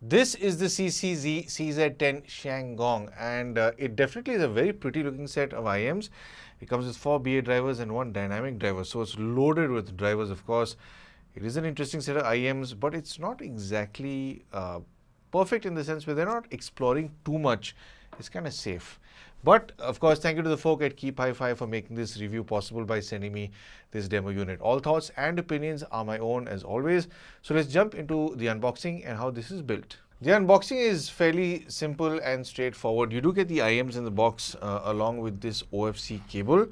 This is the CCZ CZ10 Tiangong, and it definitely is a very pretty looking set of IMs. It comes with 4BA drivers and one dynamic driver, so it's loaded with drivers, of course. It is an interesting set of IMs, but it's not exactly perfect in the sense where they're not exploring too much. It's kind of safe. But of course, thank you to the folk at Keep Hi-Fi for making this review possible by sending me this demo unit. All thoughts and opinions are my own as always. So let's jump into the unboxing and how this is built. The unboxing is fairly simple and straightforward. You do get the IMs in the box along with this OFC cable.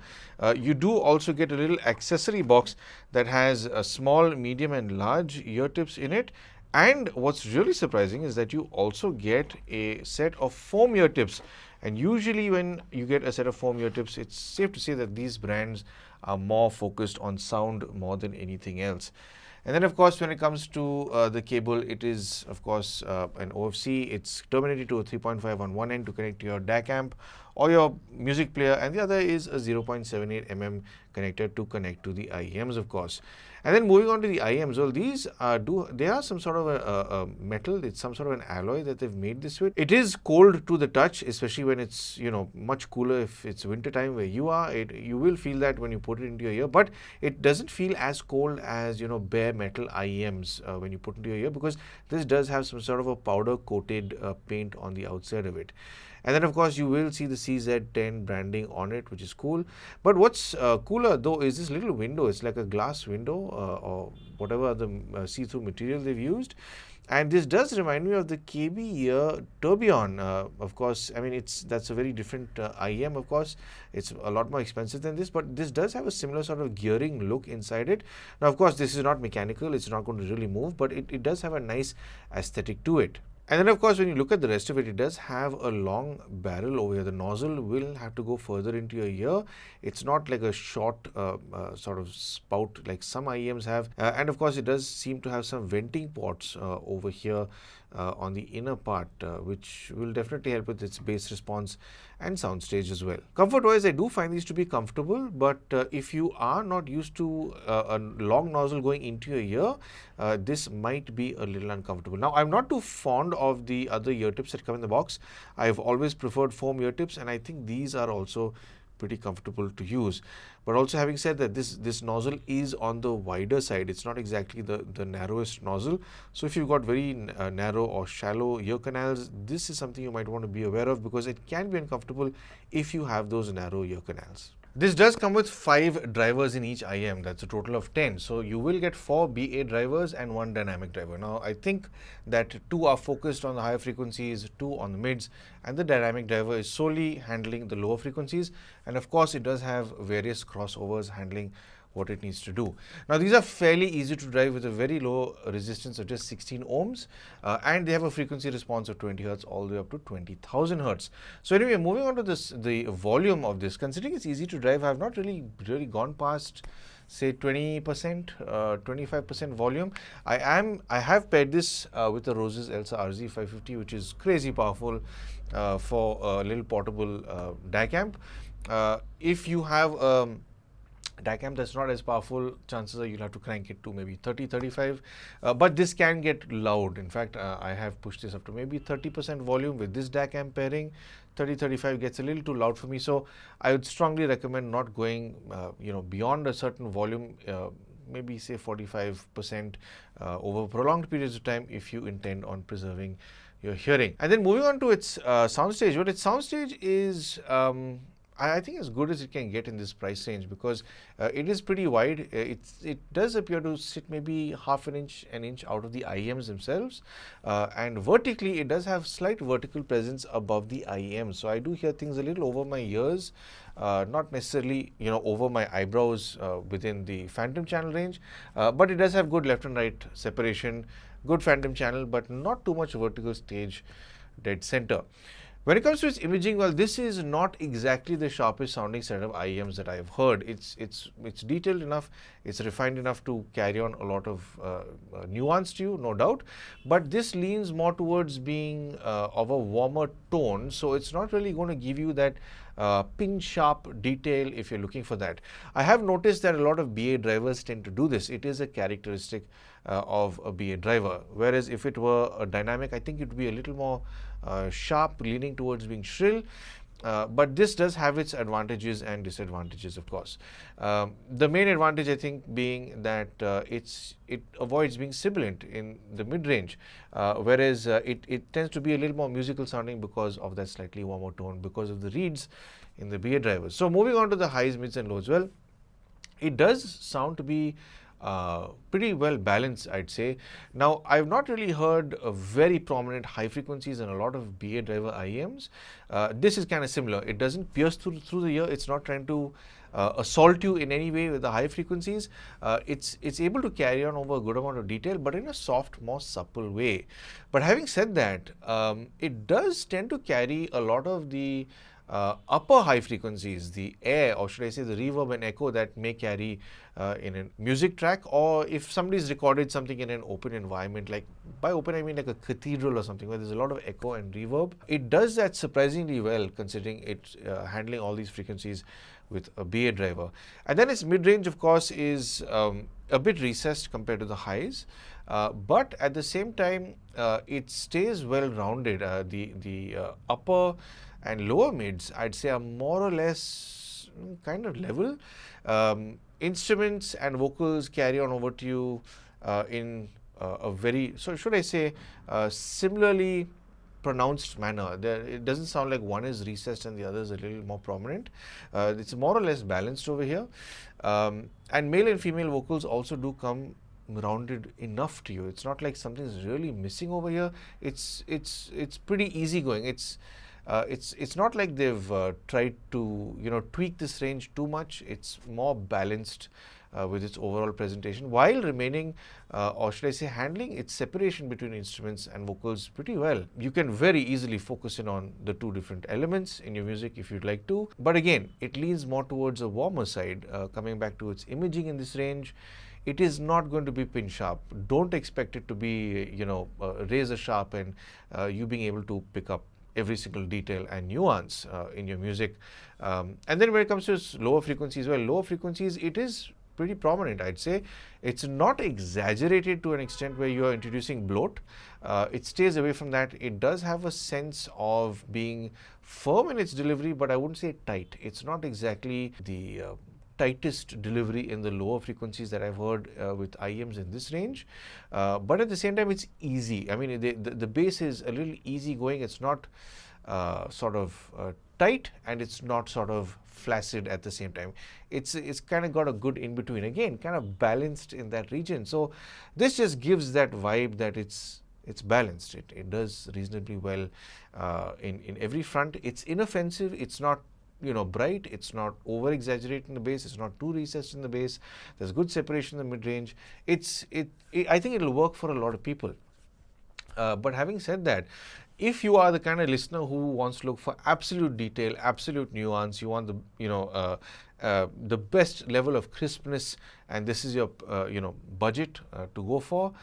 You do also get a little accessory box that has a small, medium and large ear tips in it. And what's really surprising is that you also get a set of foam ear tips. And usually when you get a set of foam ear tips, it's safe to say that these brands are more focused on sound more than anything else. And then, of course, when it comes to the cable, it is, of course, an OFC. It's terminated to a 3.5 on one end to connect to your DAC amp or your music player, and the other is a 0.78 mm connector to connect to the IEMs, of course. And then moving on to the IEMs, well, these they are some sort of a metal. It's some sort of an alloy that they've made this with. It is cold to the touch, especially when it's, much cooler if it's winter time where you are. You will feel that when you put it into your ear, but it doesn't feel as cold as, bare metal IEMs when you put into your ear, because this does have some sort of a powder coated paint on the outside of it. And then, of course, you will see the CZ10 branding on it, which is cool. But what's cooler, though, is this little window. It's like a glass window or whatever the see-through material they've used. And this does remind me of the KB ear tourbillon. Of course, I mean, that's a very different IEM, of course. It's a lot more expensive than this, but this does have a similar sort of gearing look inside it. Now, of course, this is not mechanical. It's not going to really move, but it does have a nice aesthetic to it. And then, of course, when you look at the rest of it, it does have a long barrel over here. The nozzle will have to go further into your ear. It's not like a short sort of spout like some IEMs have. And of course, it does seem to have some venting ports over here on the inner part, which will definitely help with its bass response and soundstage as well. Comfort-wise, I do find these to be comfortable, but if you are not used to a long nozzle going into your ear, this might be a little uncomfortable. Now, I'm not too fond of the other ear tips that come in the box. I've always preferred foam ear tips, and I think these are also pretty comfortable to use. But also, having said that, this nozzle is on the wider side. It's not exactly the narrowest nozzle. So if you've got very narrow or shallow ear canals, this is something you might want to be aware of, because it can be uncomfortable if you have those narrow ear canals. This does come with 5 drivers in each IM. That's a total of 10. So you will get 4 BA drivers and 1 dynamic driver. Now, I think that 2 are focused on the higher frequencies, 2 on the mids, and the dynamic driver is solely handling the lower frequencies. And of course, it does have various crossovers handling what it needs to do. Now, these are fairly easy to drive with a very low resistance of just 16 ohms, and they have a frequency response of 20 hertz all the way up to 20,000 hertz. So anyway, moving on to the volume of this. Considering it's easy to drive, I have not really gone past, say, 20%, 25% volume. I have paired this with the Rose's Elsa RZ550, which is crazy powerful for a little portable DAC amp. If you have DAC amp that's not as powerful, chances are you'll have to crank it to maybe 30, 35. But this can get loud. In fact, I have pushed this up to maybe 30% volume with this DAC amp pairing. 30, 35 gets a little too loud for me. So I would strongly recommend not going, beyond a certain volume, maybe say 45% over prolonged periods of time if you intend on preserving your hearing. And then moving on to its soundstage. What its soundstage is, I think as good as it can get in this price range, because it is pretty wide. It does appear to sit maybe half an inch out of the IEMs themselves, and vertically it does have slight vertical presence above the IEM. So I do hear things a little over my ears, not necessarily over my eyebrows within the phantom channel range, but it does have good left and right separation, good phantom channel, but not too much vertical stage dead center. When it comes to its imaging, well, this is not exactly the sharpest sounding set of IEMs that I have heard. It's detailed enough, it's refined enough to carry on a lot of nuance to you, no doubt. But this leans more towards being of a warmer tone, so it's not really going to give you that pin sharp detail if you're looking for that. I have noticed that a lot of BA drivers tend to do this. It is a characteristic of a BA driver, whereas if it were a dynamic, I think it would be a little more sharp, leaning towards being shrill. But this does have its advantages and disadvantages, of course. The main advantage, I think, being that it avoids being sibilant in the mid-range, whereas it tends to be a little more musical sounding because of that slightly warmer tone, because of the reeds in the BA drivers. So moving on to the highs, mids and lows. Well, it does sound to be pretty well balanced, I'd say. Now, I've not really heard very prominent high frequencies in a lot of BA driver IEMs. This is kind of similar. It doesn't pierce through the ear. It's not trying to assault you in any way with the high frequencies. It's able to carry on over a good amount of detail, but in a soft, more supple way. But having said that, it does tend to carry a lot of the upper high frequencies, the air, or should I say the reverb and echo that may carry in a music track, or if somebody's recorded something in an open environment, like by open I mean like a cathedral or something where there's a lot of echo and reverb. It does that surprisingly well, considering it handling all these frequencies with a BA driver. And then its mid-range, of course, is a bit recessed compared to the highs, but at the same time it stays well rounded. The upper and lower mids, I'd say, are more or less kind of level. Instruments and vocals carry on over to you in a very, so should I say, similarly pronounced manner. It doesn't sound like one is recessed and the other is a little more prominent. It's more or less balanced over here. And male and female vocals also do come rounded enough to you. It's not like something's really missing over here. It's pretty easygoing. It's not like they've tried to tweak this range too much. It's more balanced with its overall presentation, while remaining, or should I say, handling its separation between instruments and vocals pretty well. You can very easily focus in on the two different elements in your music if you'd like to. But again, it leans more towards a warmer side. Coming back to its imaging in this range, it is not going to be pin sharp. Don't expect it to be, razor sharp and you being able to pick up every single detail and nuance in your music. And then when it comes to its lower frequencies, well, lower frequencies, it is pretty prominent, I'd say. It's not exaggerated to an extent where you are introducing bloat. It stays away from that. It does have a sense of being firm in its delivery, but I wouldn't say tight. It's not exactly the tightest delivery in the lower frequencies that I've heard with IEMs in this range. But at the same time, it's easy. I mean, the bass is a little easy going. It's not sort of tight, and it's not sort of flaccid at the same time. It's kind of got a good in between. Again, kind of balanced in that region. So this just gives that vibe that it's balanced. It does reasonably well in every front. It's inoffensive. It's not bright. It's not over exaggerating the bass. It's not too recessed in the bass. There's good separation in the mid range. I think it'll work for a lot of people. But having said that, if you are the kind of listener who wants to look for absolute detail, absolute nuance, you want the best level of crispness, and this is your budget to go for,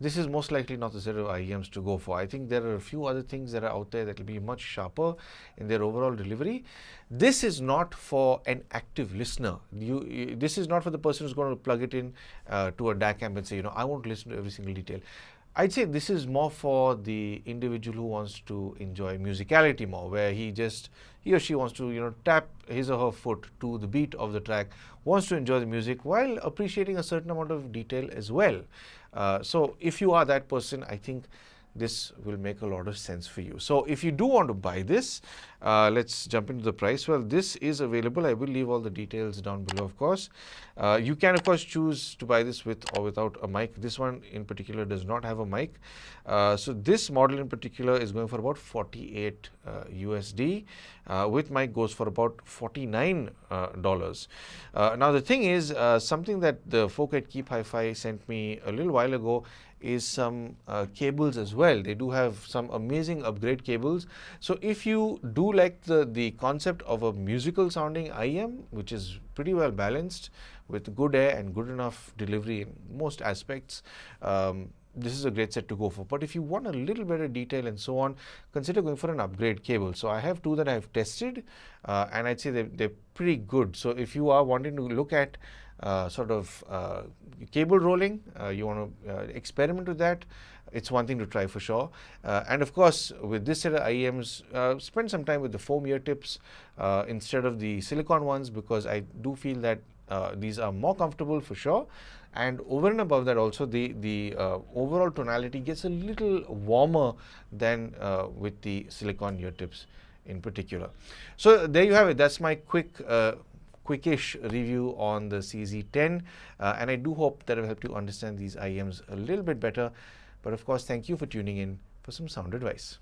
this is most likely not the set of IEMs to go for. I think there are a few other things that are out there that will be much sharper in their overall delivery. This is not for an active listener. This is not for the person who's going to plug it in to a DAC amp and say, I want to listen to every single detail. I'd say this is more for the individual who wants to enjoy musicality more, where he or she wants to tap his or her foot to the beat of the track, wants to enjoy the music while appreciating a certain amount of detail as well. So if you are that person, I think this will make a lot of sense for you. So if you do want to buy this, let's jump into the price. Well, this is available. I will leave all the details down below, of course. You can, of course, choose to buy this with or without a mic. This one in particular does not have a mic. So this model in particular is going for about 48 USD. With mic goes for about $49. Now the thing is, something that the folk at Keep Hi-Fi sent me a little while ago is some cables as well. They do have some amazing upgrade cables. So if you do like the concept of a musical sounding IEM, which is pretty well balanced with good air and good enough delivery in most aspects, this is a great set to go for. But if you want a little better detail and so on, consider going for an upgrade cable. So I have two that I have tested, and I'd say they're pretty good. So if you are wanting to look at cable rolling, you want to experiment with that, it's one thing to try for sure. And of course, with this set of IEMs, spend some time with the foam ear tips instead of the silicone ones, because I do feel that these are more comfortable for sure. And over and above that also, the overall tonality gets a little warmer than with the silicone ear tips in particular. So there you have it. That's my quickish review on the CZ10, and I do hope that I've helped you understand these IEMs a little bit better. But of course, thank you for tuning in for some sound advice.